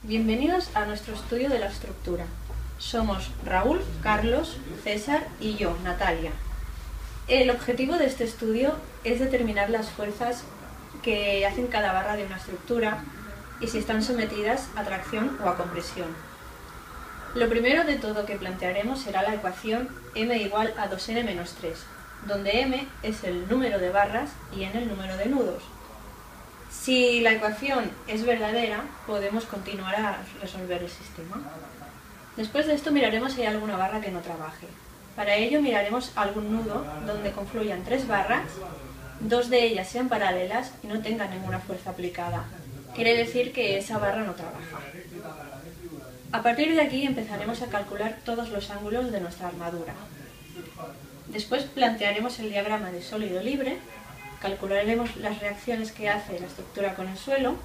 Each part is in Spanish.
Bienvenidos a nuestro estudio de la estructura. Somos Raúl, Carlos, César y yo, Natalia. El objetivo de este estudio es determinar las fuerzas que hacen cada barra de una estructura y si están sometidas a tracción o a compresión. Lo primero de todo que plantearemos será la ecuación m igual a 2n menos 3, donde m es el número de barras y n el número de nudos. Si la ecuación es verdadera, podemos continuar a resolver el sistema. Después de esto miraremos si hay alguna barra que no trabaje. Para ello miraremos algún nudo donde confluyan tres barras, dos de ellas sean paralelas y no tengan ninguna fuerza aplicada. Quiere decir que esa barra no trabaja. A partir de aquí empezaremos a calcular todos los ángulos de nuestra armadura. Después plantearemos el diagrama de sólido libre, calcularemos las reacciones que hace la estructura con el suelo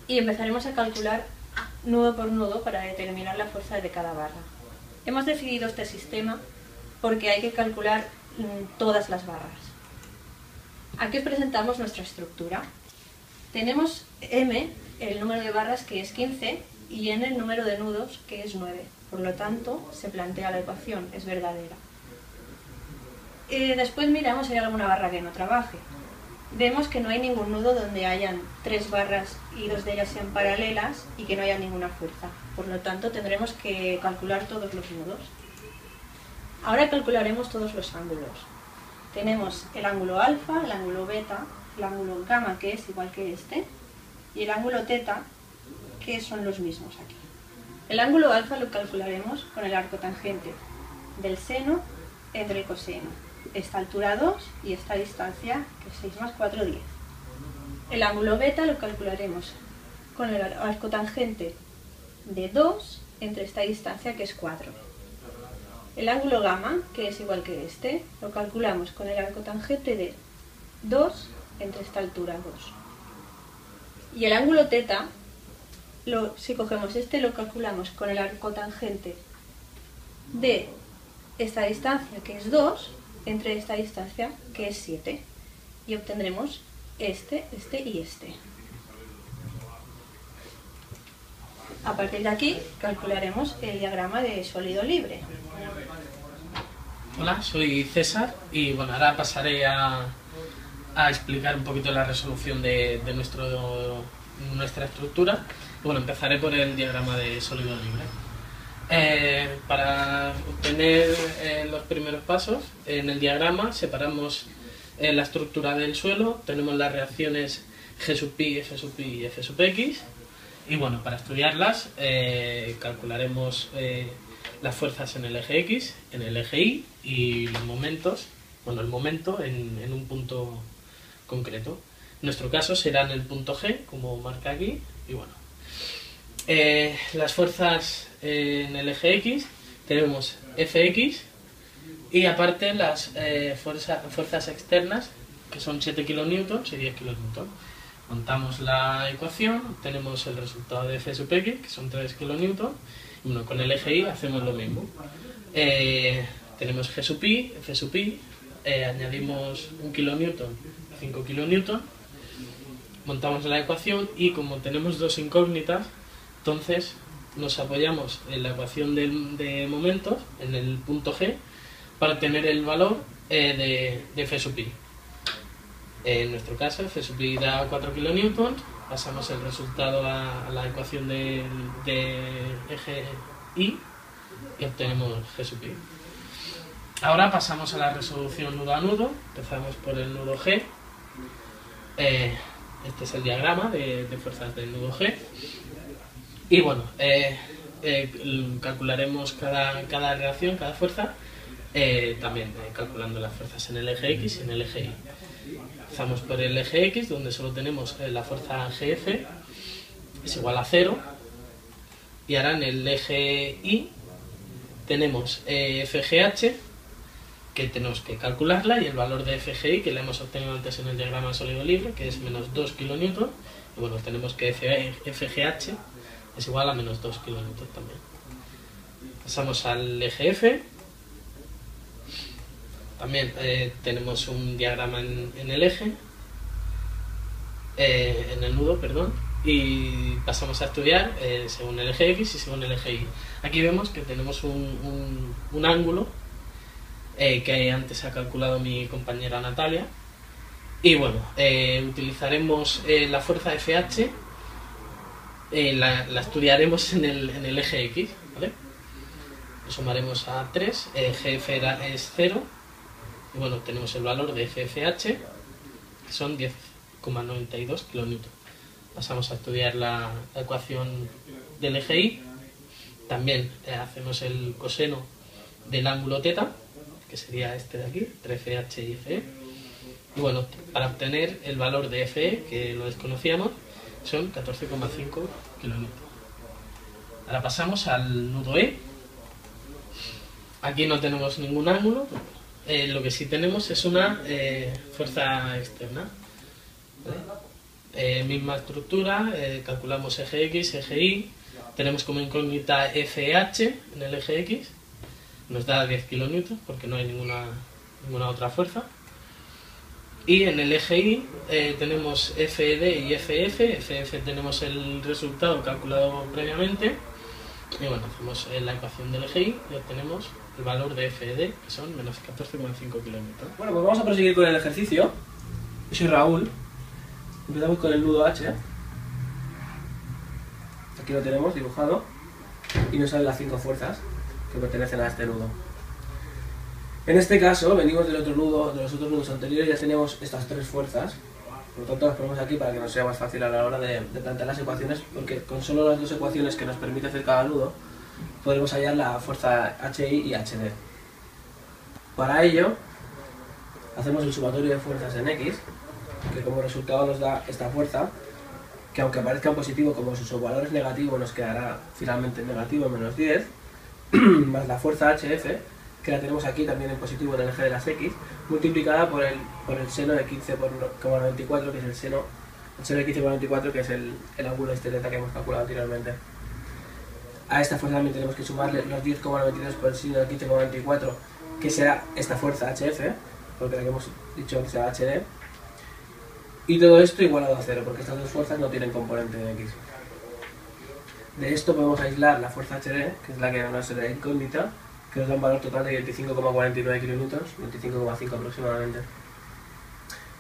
y empezaremos a calcular nudo por nudo para determinar la fuerza de cada barra. Hemos decidido este sistema porque hay que calcular todas las barras. Aquí os presentamos nuestra estructura. Tenemos m, el número de barras, que es 15, y n, el número de nudos, que es 9. Por lo tanto, se plantea la ecuación, es verdadera. Después miramos si hay alguna barra que no trabaje. Vemos que no hay ningún nudo donde hayan tres barras y dos de ellas sean paralelas y que no haya ninguna fuerza. Por lo tanto, tendremos que calcular todos los nudos. Ahora calcularemos todos los ángulos. Tenemos el ángulo alfa, el ángulo beta, el ángulo gamma, que es igual que este, y el ángulo teta, que son los mismos aquí. El ángulo alfa lo calcularemos con el arco tangente del seno entre el coseno. Esta altura 2 y esta distancia, que es 6 más 4, 10. El ángulo beta lo calcularemos con el arco tangente de 2 entre esta distancia, que es 4. El ángulo gamma, que es igual que este, lo calculamos con el arco tangente de 2 entre esta altura 2. Y el ángulo teta, si cogemos este, lo calculamos con el arco tangente de esta distancia, que es 2, entre esta distancia, que es 7, y obtendremos este y este. A partir de aquí calcularemos el diagrama de sólido libre. Hola, soy César y bueno, ahora pasaré a explicar un poquito la resolución de nuestra estructura. Bueno, empezaré por el diagrama de sólido libre. Para obtener los primeros pasos, en el diagrama separamos la estructura del suelo, tenemos las reacciones G sub pi, F sub pi y F sub x, y bueno, para estudiarlas calcularemos las fuerzas en el eje X, en el eje Y y los momentos, bueno, el momento en un punto concreto. En nuestro caso será en el punto G, como marca aquí, y bueno. Las fuerzas en el eje X tenemos Fx y aparte las fuerzas externas, que son 7 kN y 10 kN. Montamos la ecuación, tenemos el resultado de F sub x, que son 3 kN, y bueno, con el eje Y hacemos lo mismo. Tenemos G sub pi, F sub pi, añadimos 1 kN, 5 kN, montamos la ecuación y como tenemos dos incógnitas, entonces nos apoyamos en la ecuación de momentos, en el punto G, para obtener el valor de F sub pi. En nuestro caso, F sub pi da 4 kN, pasamos el resultado a la ecuación de eje Y y obtenemos G sub pi. Ahora pasamos a la resolución nudo a nudo, empezamos por el nudo G. Este es el diagrama de fuerzas del nudo G. Y bueno, calcularemos cada reacción, cada fuerza, también calculando las fuerzas en el eje X y en el eje Y. Empezamos por el eje X, donde solo tenemos la fuerza GF, es igual a 0, y ahora en el eje Y tenemos FGH, que tenemos que calcularla, y el valor de FGI, que la hemos obtenido antes en el diagrama de sólido libre, que es menos 2 kN, y bueno, tenemos que FGH es igual a menos 2 kN también. Pasamos al eje F. También tenemos un diagrama en el eje, en el nudo, perdón. y pasamos a estudiar según el eje X y según el eje Y. Aquí vemos que tenemos un ángulo que antes ha calculado mi compañera Natalia. Y bueno, utilizaremos la fuerza FH, la estudiaremos en el eje X, ¿vale? Lo sumaremos a 3, GF es 0, y bueno, tenemos el valor de FFH, que son 10,92 kN. Pasamos a estudiar la ecuación del eje Y. También hacemos el coseno del ángulo θ, que sería este de aquí, 13H y FE. Y bueno, para obtener el valor de FE, que lo desconocíamos, son 14,5 kN. Ahora pasamos al nudo E. Aquí no tenemos ningún ángulo, lo que sí tenemos es una fuerza externa. ¿Vale? Misma estructura, calculamos eje X, eje Y, tenemos como incógnita FH en el eje X, nos da 10 kN porque no hay ninguna otra fuerza. Y en el eje Y tenemos FED y FF. FF tenemos el resultado calculado previamente. Y bueno, hacemos la ecuación del eje Y y obtenemos el valor de FED, que son menos 14,5 kN. Bueno, pues vamos a proseguir con el ejercicio. Yo soy Raúl. Empezamos con el nudo H. Aquí lo tenemos dibujado. Y nos salen las 5 fuerzas que pertenecen a este nudo. En este caso, venimos del otro nudo, de los otros nudos anteriores, ya tenemos estas 3 fuerzas. Por lo tanto, las ponemos aquí para que nos sea más fácil a la hora de plantear las ecuaciones, porque con solo las 2 ecuaciones que nos permite hacer cada nudo, podremos hallar la fuerza HI y HD. Para ello, hacemos el sumatorio de fuerzas en X, que como resultado nos da esta fuerza, que aunque aparezca en positivo, como su valor es negativo, nos quedará finalmente en negativo, menos 10, más la fuerza HF, que la tenemos aquí también en positivo en el eje de las X, multiplicada por el seno de 15,94, que es el seno de 15,94, que es el ángulo este θ que hemos calculado anteriormente. A esta fuerza también tenemos que sumarle los 10,92 por el seno de 15,94, que será esta fuerza HF, porque la que hemos dicho que será HD. Y todo esto igualado a 0, porque estas dos fuerzas no tienen componente en X. De esto podemos aislar la fuerza HD, que es la que nos da incógnita, que nos da un valor total de 25,49 kN, 25,5 aproximadamente.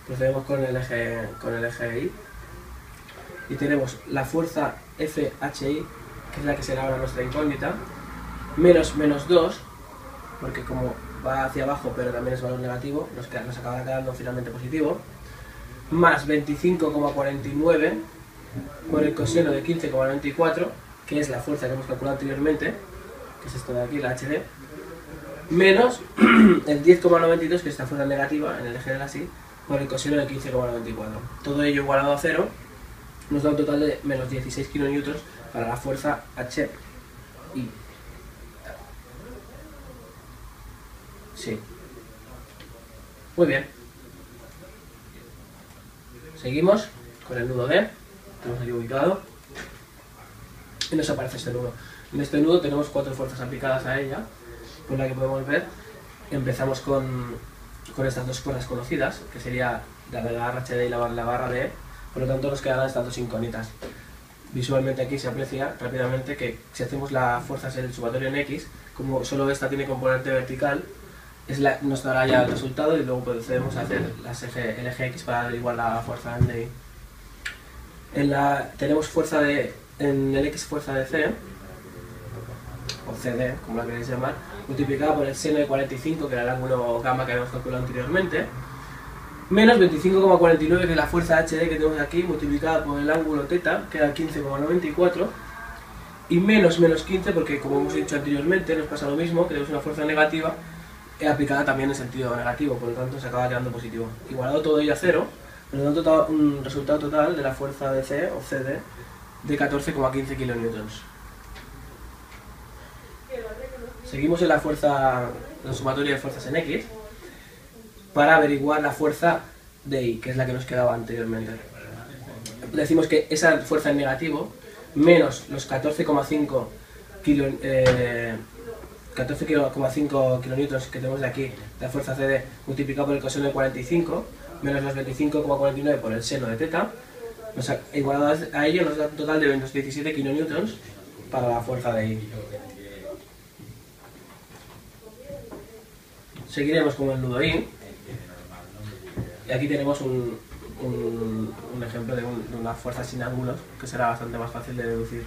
Procedemos con el eje Y. Y tenemos la fuerza FHI, que es la que será ahora nuestra incógnita, menos 2, porque como va hacia abajo pero también es valor negativo, nos acabará quedando finalmente positivo, más 25,49 por el coseno de 15,94, que es la fuerza que hemos calculado anteriormente, que es esto de aquí, la HD, menos el 10,92, que es esta fuerza negativa en el eje de la Y, por el coseno de 15,94. Todo ello igualado a 0 nos da un total de menos 16 kN para la fuerza HI. Sí. Muy bien. Seguimos con el nudo D. Tenemos aquí ubicado. Y nos aparece este nudo. En este nudo tenemos 4 fuerzas aplicadas a ella, por la que podemos ver. Empezamos con estas dos fuerzas conocidas, que sería la barra HD y la barra D. Por lo tanto nos quedarán estas dos incógnitas. Visualmente aquí se aprecia rápidamente que si hacemos las fuerzas en el sumatorio en X, como solo esta tiene componente vertical, nos dará ya el resultado y luego procedemos a hacer el eje X para averiguar la fuerza en DI. Tenemos fuerza en el X fuerza de C, o CD, como la queréis llamar, multiplicada por el seno de 45, que era el ángulo gamma que habíamos calculado anteriormente, menos 25,49, que es la fuerza HD que tenemos aquí, multiplicada por el ángulo θ, que era 15,94, y menos 15, porque como hemos dicho anteriormente, nos pasa lo mismo, que tenemos una fuerza negativa, aplicada también en sentido negativo, por lo tanto se acaba quedando positivo. Igualado todo ello a 0, nos da un resultado total de la fuerza de C, o CD, de 14,15 kN. Seguimos en el sumatorio de fuerzas en X, para averiguar la fuerza de I, que es la que nos quedaba anteriormente. Decimos que esa fuerza en negativo, menos los 14,5 kN que tenemos de aquí, la fuerza CD multiplicado por el coseno de 45, menos los 25,49 por el seno de θ, Igualado a ello nos da un total de menos 17 kilonewtons para la fuerza de I. Seguiremos con el nudo I. Y aquí tenemos un ejemplo de una fuerza sin ángulos, que será bastante más fácil de deducir.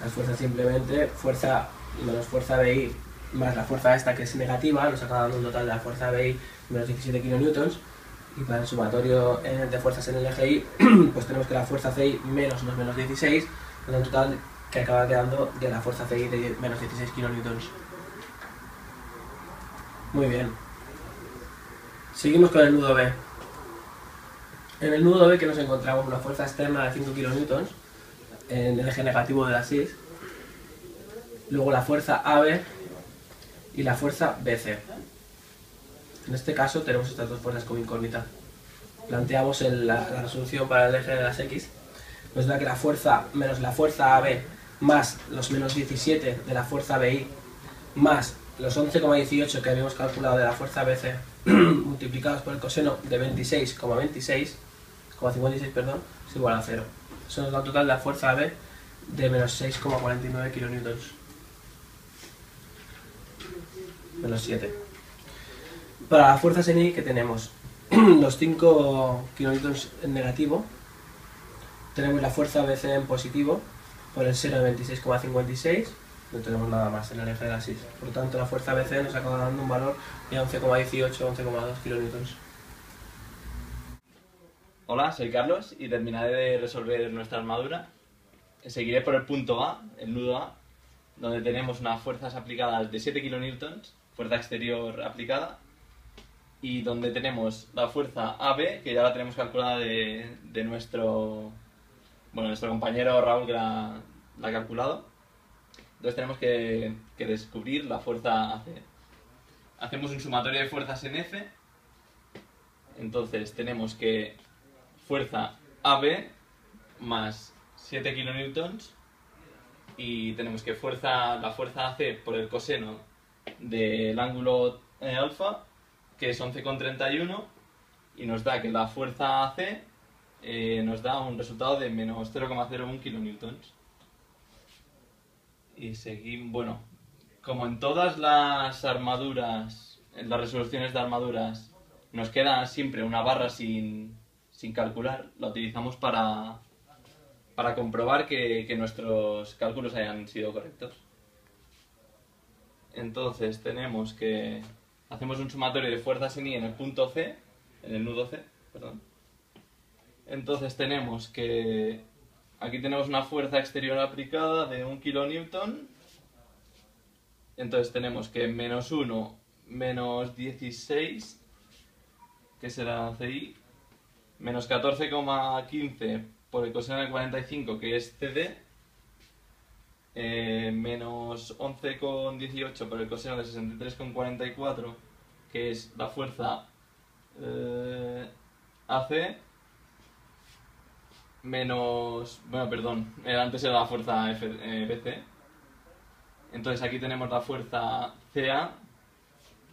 Las fuerzas simplemente, fuerza menos fuerza BI más la fuerza esta que es negativa, nos acaba dando un total de la fuerza BI menos 17 kilonewtons. Y para el sumatorio de fuerzas en el eje I, pues tenemos que la fuerza CI menos los menos 16, con un total que acaba quedando de la fuerza CI de menos 16 kilonewtons. Muy bien. Seguimos con el nudo B. En el nudo B que nos encontramos una fuerza externa de 5 kilonewtons en el eje negativo de la SIS, luego la fuerza AB y la fuerza BC. En este caso tenemos estas dos fuerzas como incógnita. Planteamos la resolución para el eje de las X. Nos da que la fuerza menos la fuerza AB más los menos 17 de la fuerza BI más los 11,18 que habíamos calculado de la fuerza BC multiplicados por el coseno de 26,56 perdón, es igual a 0. Eso nos da un total de la fuerza AB de menos 6,49 kilonewtons. Menos 7. Para las fuerzas en I que tenemos los 5 kilonewtons en negativo, tenemos la fuerza BC en positivo por el seno de 26,56, no tenemos nada más en el eje de la SIS. Por lo tanto, la fuerza BC nos acaba dando un valor de 11,18 11,2 kilonewtons. Hola, soy Carlos y terminaré de resolver nuestra armadura. Seguiré por el punto A, el nudo A, donde tenemos unas fuerzas aplicadas de 7 kilonewtons, fuerza exterior aplicada, y donde tenemos la fuerza AB, que ya la tenemos calculada de nuestro compañero Raúl, que la ha calculado. Entonces tenemos que descubrir la fuerza AC. Hacemos un sumatorio de fuerzas en F. Entonces tenemos que fuerza AB más 7 kilonewtons, y tenemos que la fuerza AC por el coseno del ángulo alfa, que es 11,31, y nos da que la fuerza AC nos da un resultado de menos 0,01 kilonewtons. Y seguimos, bueno, como en todas las armaduras, en las resoluciones de armaduras, nos queda siempre una barra sin calcular, la utilizamos para comprobar que nuestros cálculos hayan sido correctos. Entonces tenemos que hacemos un sumatorio de fuerzas en I en el punto C, en el nudo C, perdón. Entonces tenemos que aquí tenemos una fuerza exterior aplicada de 1 kilonewton. Entonces tenemos que menos 1 menos 16, que será CI, menos 14,15 por el coseno de 45, que es CD, menos 11,18 por el coseno de 63,44, que es la fuerza AC, menos... bueno, perdón, antes era la fuerza BC. Entonces aquí tenemos la fuerza CA,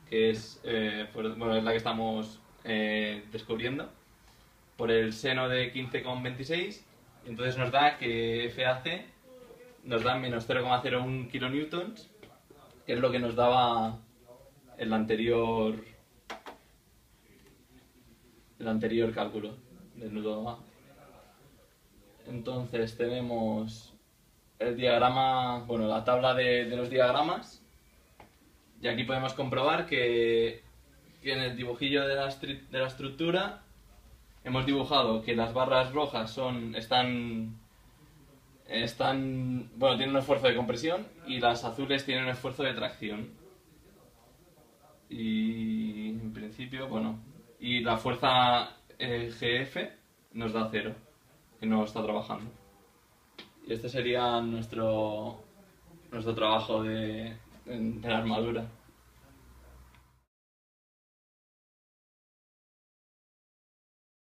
que es, es la que estamos descubriendo, por el seno de 15,26. Entonces nos da que FAC nos da menos 0,01 kilonewtons, que es lo que nos daba el anterior cálculo del nudo A. Entonces tenemos el diagrama, bueno, la tabla de los diagramas, y aquí podemos comprobar que en el dibujillo de la estructura hemos dibujado que las barras rojas tienen un esfuerzo de compresión, y las azules tienen un esfuerzo de tracción. Y en principio, bueno, y la fuerza GF nos da 0, que no está trabajando. Y este sería nuestro trabajo de la armadura.